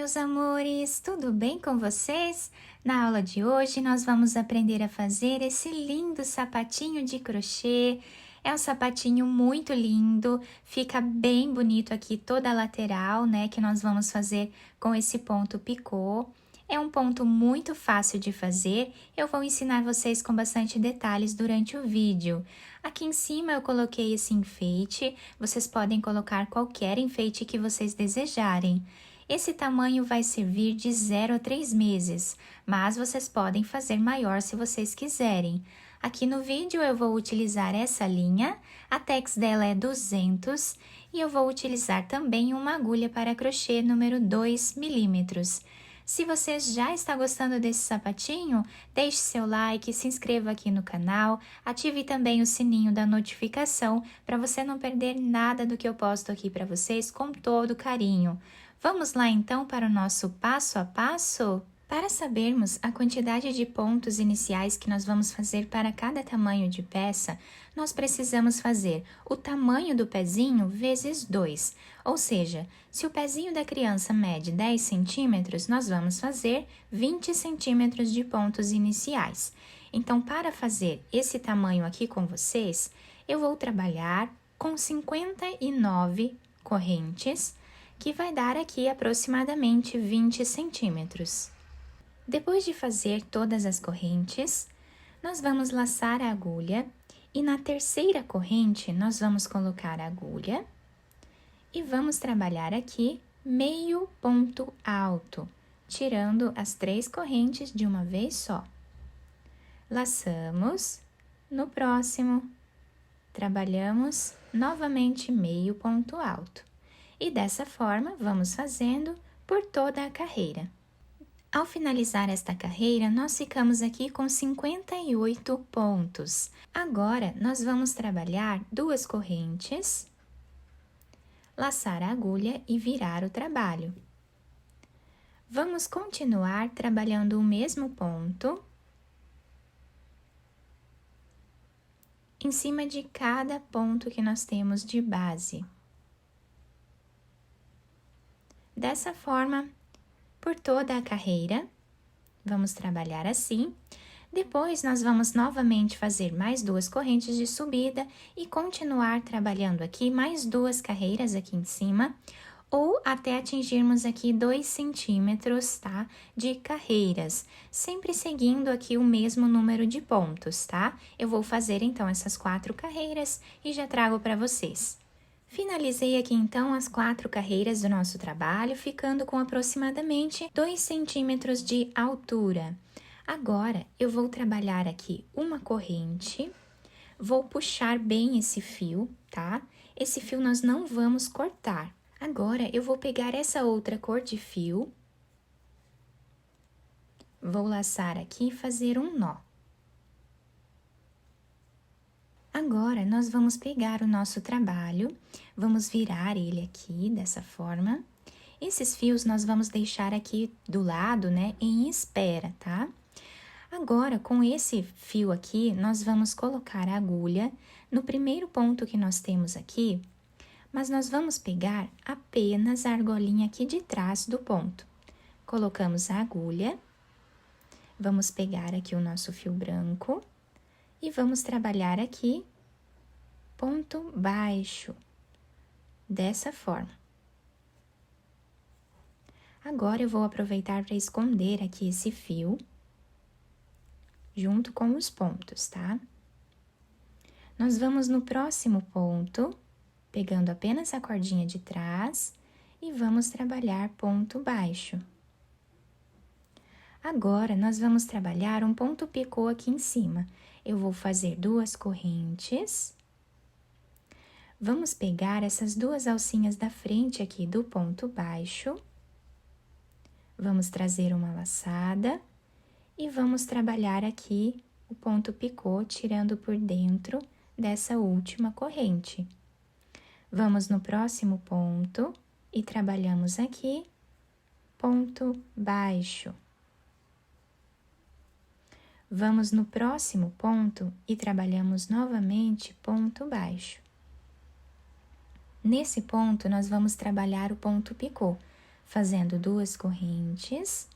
meus amores! Tudo bem com vocês? Na aula de hoje, nós vamos aprender a fazer esse lindo sapatinho de crochê. É um sapatinho muito lindo, fica bem bonito aqui toda a lateral, né? Que nós vamos fazer com esse ponto picô. É um ponto muito fácil de fazer, eu vou ensinar vocês com bastante detalhes durante o vídeo. Aqui em cima eu coloquei esse enfeite, vocês podem colocar qualquer enfeite que vocês desejarem. Esse tamanho vai servir de 0 a 3 meses, mas vocês podem fazer maior se vocês quiserem. Aqui no vídeo eu vou utilizar essa linha, a tex dela é 200 e eu vou utilizar também uma agulha para crochê número 2 milímetros. Se você já está gostando desse sapatinho, deixe seu like, se inscreva aqui no canal, ative também o sininho da notificação para você não perder nada do que eu posto aqui para vocês com todo carinho. Vamos lá então para o nosso passo a passo? Para sabermos a quantidade de pontos iniciais que nós vamos fazer para cada tamanho de peça, nós precisamos fazer o tamanho do pezinho vezes 2, ou seja, se o pezinho da criança mede 10 centímetros, nós vamos fazer 20 centímetros de pontos iniciais. Então, para fazer esse tamanho aqui com vocês, eu vou trabalhar com 59 correntes, que vai dar aqui aproximadamente 20 centímetros. Depois de fazer todas as correntes, nós vamos laçar a agulha e na terceira corrente nós vamos colocar a agulha e vamos trabalhar aqui meio ponto alto, tirando as 3 correntes de uma vez só. Laçamos, no próximo, trabalhamos novamente meio ponto alto. E dessa forma, vamos fazendo por toda a carreira. Ao finalizar esta carreira, nós ficamos aqui com 58 pontos. Agora, nós vamos trabalhar 2 correntes, laçar a agulha e virar o trabalho. Vamos continuar trabalhando o mesmo ponto em cima de cada ponto que nós temos de base. Dessa forma, por toda a carreira, vamos trabalhar assim. Depois, nós vamos novamente fazer mais 2 correntes de subida e continuar trabalhando aqui mais 2 carreiras aqui em cima, ou até atingirmos aqui 2 centímetros, tá? De carreiras, sempre seguindo aqui o mesmo número de pontos, tá? Eu vou fazer então essas 4 carreiras e já trago para vocês. Finalizei aqui então as 4 carreiras do nosso trabalho, ficando com aproximadamente 2 centímetros de altura. Agora, eu vou trabalhar aqui uma corrente, vou puxar bem esse fio, tá? Esse fio nós não vamos cortar. Agora, eu vou pegar essa outra cor de fio, vou laçar aqui e fazer um nó. Agora, nós vamos pegar o nosso trabalho, vamos virar ele aqui dessa forma. Esses fios nós vamos deixar aqui do lado, né, em espera, tá? Agora, com esse fio aqui, nós vamos colocar a agulha no primeiro ponto que nós temos aqui, mas nós vamos pegar apenas a argolinha aqui de trás do ponto. Colocamos a agulha, vamos pegar aqui o nosso fio branco e vamos trabalhar aqui ponto baixo, dessa forma. Agora, eu vou aproveitar para esconder aqui esse fio, junto com os pontos, tá? Nós vamos no próximo ponto, pegando apenas a cordinha de trás, e vamos trabalhar ponto baixo. Agora, nós vamos trabalhar um ponto picô aqui em cima. Eu vou fazer 2 correntes. Vamos pegar essas 2 alcinhas da frente aqui do ponto baixo. Vamos trazer uma laçada e vamos trabalhar aqui o ponto picô, tirando por dentro dessa última corrente. Vamos no próximo ponto e trabalhamos aqui ponto baixo. Vamos no próximo ponto e trabalhamos novamente ponto baixo. Nesse ponto, nós vamos trabalhar o ponto picô. fazendo 2 correntes,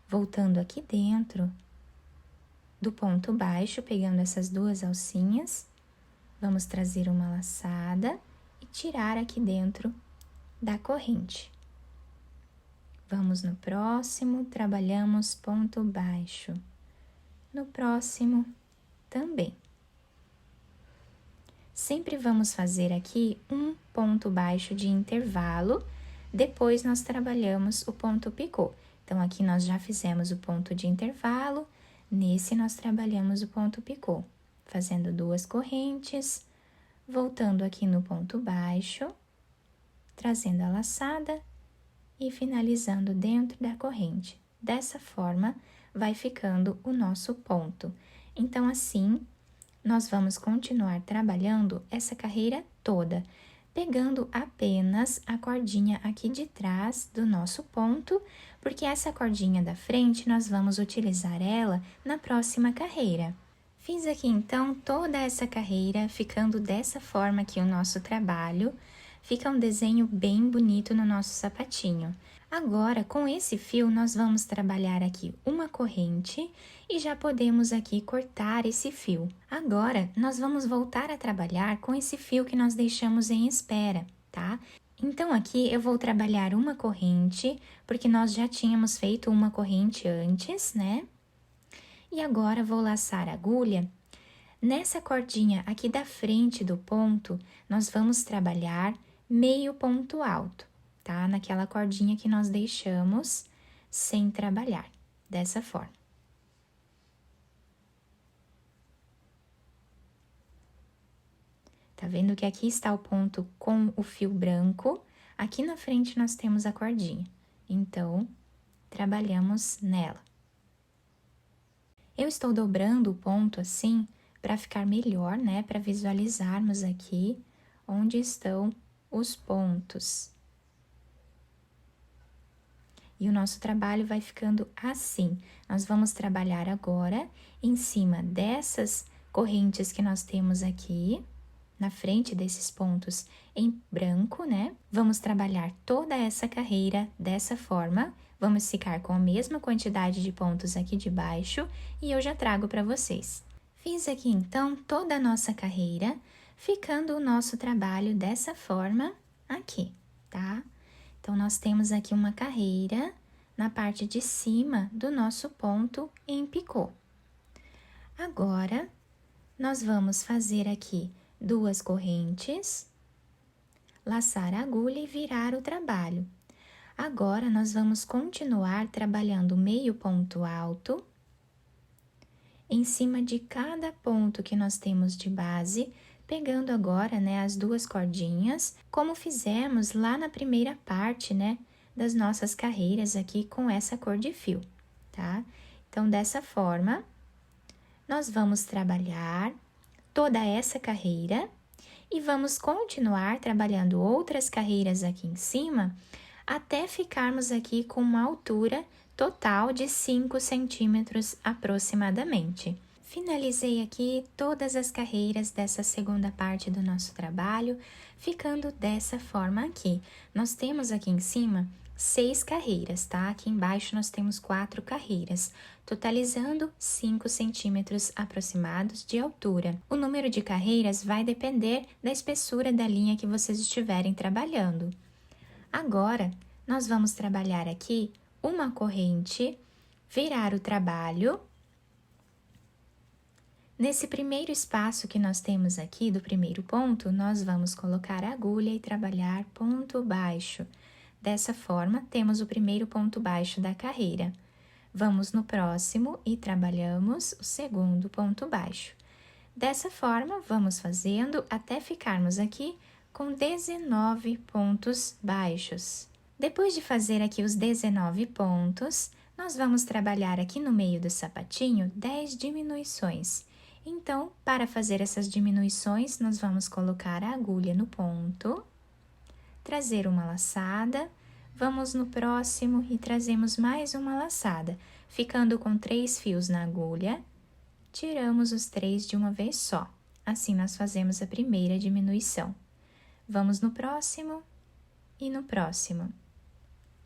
voltando aqui dentro do ponto baixo, pegando essas 2 alcinhas, vamos trazer uma laçada e tirar aqui dentro da corrente. Vamos no próximo, trabalhamos ponto baixo. No próximo, também. Sempre vamos fazer aqui um ponto baixo de intervalo, depois nós trabalhamos o ponto picô. Então, aqui nós já fizemos o ponto de intervalo, nesse nós trabalhamos o ponto picô, fazendo 2 correntes, voltando aqui no ponto baixo, trazendo a laçada e finalizando dentro da corrente. Dessa forma, vai ficando o nosso ponto. Então, assim, nós vamos continuar trabalhando essa carreira toda, pegando apenas a cordinha aqui de trás do nosso ponto, porque essa cordinha da frente nós vamos utilizar ela na próxima carreira. Fiz aqui, então, toda essa carreira, ficando dessa forma aqui o nosso trabalho. Fica um desenho bem bonito no nosso sapatinho. Agora, com esse fio, nós vamos trabalhar aqui uma corrente e já podemos aqui cortar esse fio. Agora, nós vamos voltar a trabalhar com esse fio que nós deixamos em espera, tá? Então, aqui eu vou trabalhar uma corrente, porque nós já tínhamos feito uma corrente antes, né? E agora, vou laçar a agulha. Nessa cordinha aqui da frente do ponto, nós vamos trabalhar meio ponto alto, tá? Naquela cordinha que nós deixamos sem trabalhar, dessa forma. Tá vendo que aqui está o ponto com o fio branco, aqui na frente nós temos a cordinha. Então, trabalhamos nela. Eu estou dobrando o ponto assim, para ficar melhor, né? Para visualizarmos aqui onde estão os pontos. E o nosso trabalho vai ficando assim. Nós vamos trabalhar agora em cima dessas correntes que nós temos aqui, na frente desses pontos em branco, né? Vamos trabalhar toda essa carreira dessa forma. Vamos ficar com a mesma quantidade de pontos aqui de baixo e eu já trago para vocês. Fiz aqui, então, toda a nossa carreira, ficando o nosso trabalho dessa forma aqui, tá? Então, nós temos aqui uma carreira na parte de cima do nosso ponto em picô. Agora, nós vamos fazer aqui 2 correntes, laçar a agulha e virar o trabalho. Agora, nós vamos continuar trabalhando meio ponto alto, em cima de cada ponto que nós temos de base, pegando agora, né, as 2 cordinhas, como fizemos lá na primeira parte, né, das nossas carreiras aqui com essa cor de fio, tá? Então, dessa forma, nós vamos trabalhar toda essa carreira e vamos continuar trabalhando outras carreiras aqui em cima, até ficarmos aqui com uma altura total de 5 centímetros aproximadamente. Finalizei aqui todas as carreiras dessa segunda parte do nosso trabalho, ficando dessa forma aqui. Nós temos aqui em cima 6 carreiras, tá? Aqui embaixo nós temos 4 carreiras, totalizando 5 centímetros aproximados de altura. O número de carreiras vai depender da espessura da linha que vocês estiverem trabalhando. Agora, nós vamos trabalhar aqui uma corrente, virar o trabalho. Nesse primeiro espaço que nós temos aqui do primeiro ponto, nós vamos colocar a agulha e trabalhar ponto baixo. Dessa forma, temos o primeiro ponto baixo da carreira. Vamos no próximo e trabalhamos o segundo ponto baixo. Dessa forma, vamos fazendo até ficarmos aqui com 19 pontos baixos. Depois de fazer aqui os 19 pontos, nós vamos trabalhar aqui no meio do sapatinho 10 diminuições. Então, para fazer essas diminuições, nós vamos colocar a agulha no ponto, trazer uma laçada, vamos no próximo e trazemos mais uma laçada, ficando com 3 fios na agulha, tiramos os 3 de uma vez só. Assim, nós fazemos a primeira diminuição. Vamos no próximo e no próximo.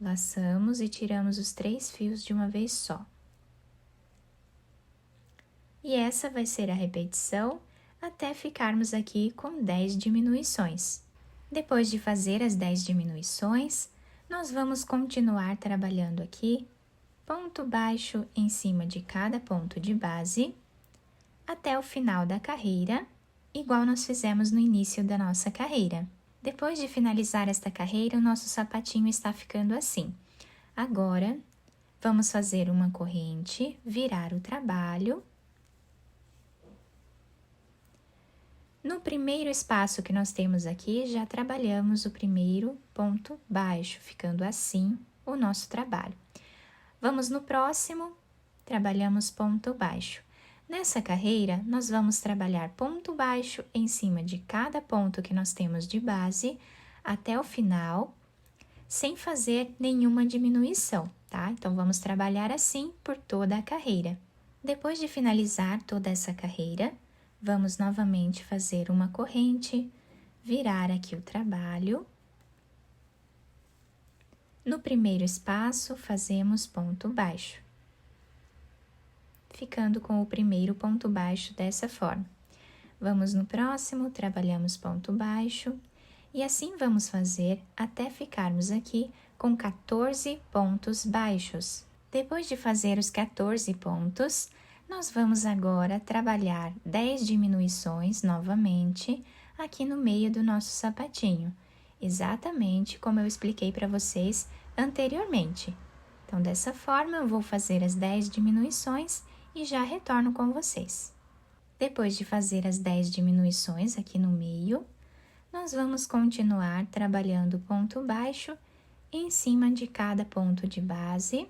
Laçamos e tiramos os 3 fios de uma vez só. E essa vai ser a repetição até ficarmos aqui com 10 diminuições. Depois de fazer as 10 diminuições, nós vamos continuar trabalhando aqui ponto baixo em cima de cada ponto de base até o final da carreira, igual nós fizemos no início da nossa carreira. Depois de finalizar esta carreira, o nosso sapatinho está ficando assim. Agora, vamos fazer uma corrente, virar o trabalho. No primeiro espaço que nós temos aqui, já trabalhamos o primeiro ponto baixo, ficando assim o nosso trabalho. Vamos no próximo, trabalhamos ponto baixo. Nessa carreira, nós vamos trabalhar ponto baixo em cima de cada ponto que nós temos de base até o final, sem fazer nenhuma diminuição, tá? Então, vamos trabalhar assim por toda a carreira. Depois de finalizar toda essa carreira, vamos novamente fazer uma corrente, virar aqui o trabalho. No primeiro espaço, fazemos ponto baixo, ficando com o primeiro ponto baixo dessa forma. Vamos no próximo, trabalhamos ponto baixo, e assim vamos fazer até ficarmos aqui com 14 pontos baixos. Depois de fazer os 14 pontos, nós vamos agora trabalhar 10 diminuições novamente aqui no meio do nosso sapatinho, exatamente como eu expliquei para vocês anteriormente. Então, dessa forma, eu vou fazer as 10 diminuições e já retorno com vocês. Depois de fazer as 10 diminuições aqui no meio, nós vamos continuar trabalhando ponto baixo em cima de cada ponto de base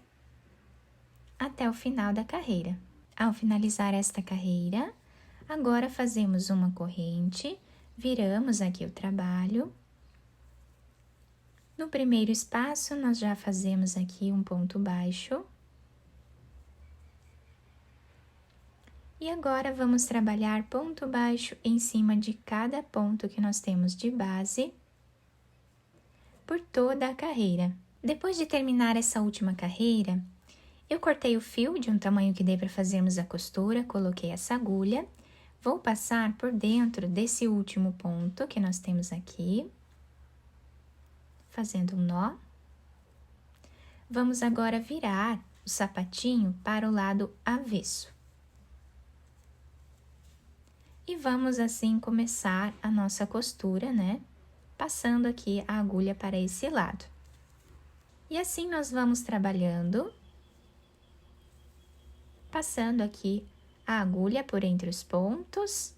até o final da carreira. Ao finalizar esta carreira, agora fazemos uma corrente, viramos aqui o trabalho. No primeiro espaço, nós já fazemos aqui um ponto baixo. E agora, vamos trabalhar ponto baixo em cima de cada ponto que nós temos de base por toda a carreira. Depois de terminar essa última carreira, eu cortei o fio de um tamanho que dê para fazermos a costura, coloquei essa agulha, vou passar por dentro desse último ponto que nós temos aqui, fazendo um nó. Vamos agora virar o sapatinho para o lado avesso. E vamos assim começar a nossa costura, né? Passando aqui a agulha para esse lado. E assim nós vamos trabalhando, passando aqui a agulha por entre os pontos,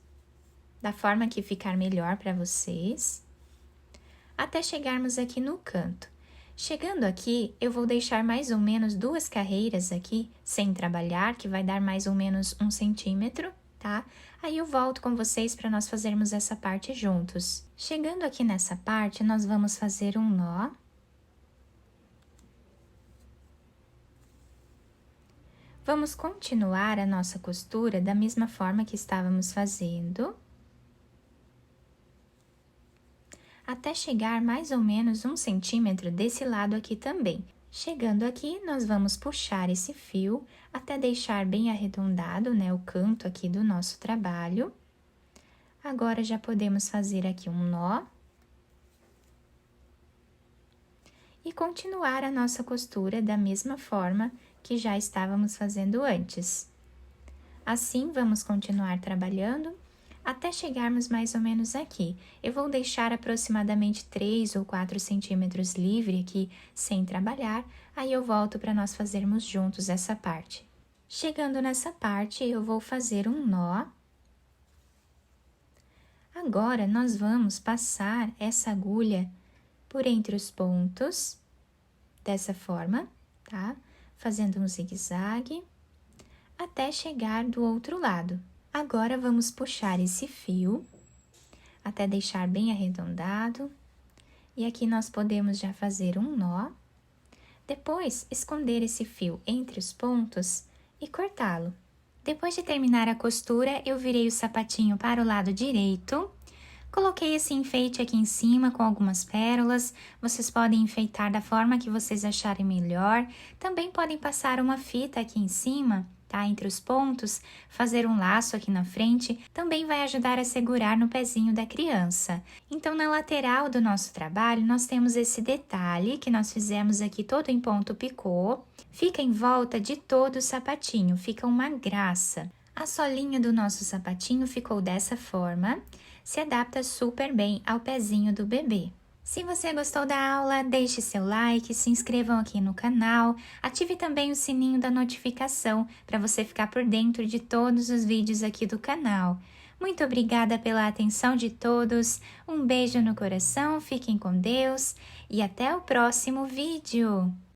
da forma que ficar melhor para vocês, até chegarmos aqui no canto. Chegando aqui, eu vou deixar mais ou menos 2 carreiras aqui, sem trabalhar, que vai dar mais ou menos 1 centímetro, tá? Aí eu volto com vocês para nós fazermos essa parte juntos. Chegando aqui nessa parte, nós vamos fazer um nó. Vamos continuar a nossa costura da mesma forma que estávamos fazendo, até chegar mais ou menos 1 centímetro desse lado aqui também. Chegando aqui, nós vamos puxar esse fio até deixar bem arredondado, né, o canto aqui do nosso trabalho. Agora, já podemos fazer aqui um nó. E continuar a nossa costura da mesma forma que já estávamos fazendo antes. Assim, vamos continuar trabalhando até chegarmos mais ou menos aqui. Eu vou deixar aproximadamente 3 ou 4 centímetros livre aqui, sem trabalhar, aí eu volto para nós fazermos juntos essa parte. Chegando nessa parte, eu vou fazer um nó. Agora, nós vamos passar essa agulha por entre os pontos, dessa forma, tá? Fazendo um zigue-zague, até chegar do outro lado. Agora, vamos puxar esse fio, até deixar bem arredondado, e aqui nós podemos já fazer um nó. Depois, esconder esse fio entre os pontos e cortá-lo. Depois de terminar a costura, eu virei o sapatinho para o lado direito, Coloquei esse enfeite aqui em cima com algumas pérolas, vocês podem enfeitar da forma que vocês acharem melhor. Também podem passar uma fita aqui em cima, tá? Entre os pontos, fazer um laço aqui na frente, também vai ajudar a segurar no pezinho da criança. Então, na lateral do nosso trabalho, nós temos esse detalhe que nós fizemos aqui todo em ponto picô. Fica em volta de todo o sapatinho, fica uma graça. A solinha do nosso sapatinho ficou dessa forma, se adapta super bem ao pezinho do bebê. Se você gostou da aula, deixe seu like, se inscrevam aqui no canal, ative também o sininho da notificação para você ficar por dentro de todos os vídeos aqui do canal. Muito obrigada pela atenção de todos, um beijo no coração, fiquem com Deus e até o próximo vídeo!